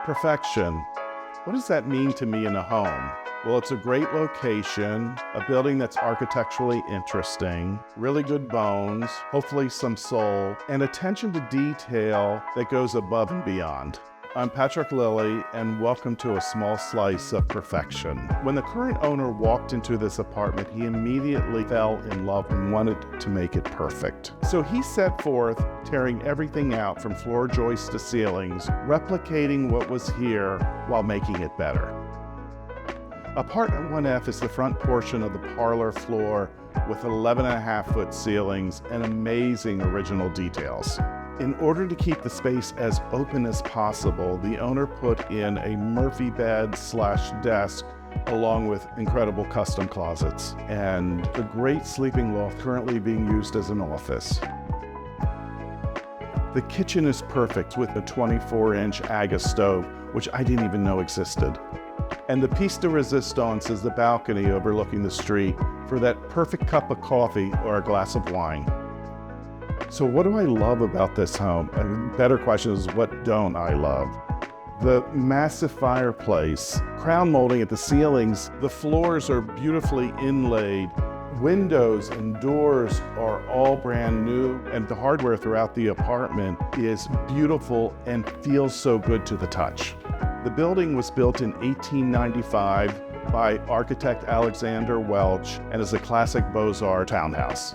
Perfection. What does that mean to me in a home? Well, it's a great location, a building that's architecturally interesting, really good bones, hopefully some soul, and attention to detail that goes above and beyond. I'm Patrick Lilly, and welcome to a small slice of perfection. When the current owner walked into this apartment, he immediately fell in love and wanted to make it perfect. So he set forth tearing everything out from floor joists to ceilings, replicating what was here while making it better. Apartment 1F is the front portion of the parlor floor with 11.5-foot ceilings and amazing original details. In order to keep the space as open as possible, the owner put in a Murphy bed/desk along with incredible custom closets and a great sleeping loft currently being used as an office. The kitchen is perfect with a 24-inch Aga stove, which I didn't even know existed. And the piece de resistance is the balcony overlooking the street for that perfect cup of coffee or a glass of wine. So what do I love about this home? A better question is, what don't I love? The massive fireplace, crown molding at the ceilings, the floors are beautifully inlaid, windows and doors are all brand new, and the hardware throughout the apartment is beautiful and feels so good to the touch. The building was built in 1895 by architect Alexander Welch and is a classic Beaux-Arts townhouse.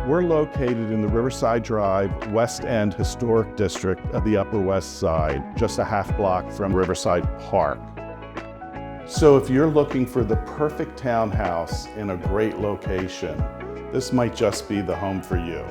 We're located in the Riverside Drive, West End Historic District of the Upper West Side, just a half block from Riverside Park. So if you're looking for the perfect townhouse in a great location, this might just be the home for you.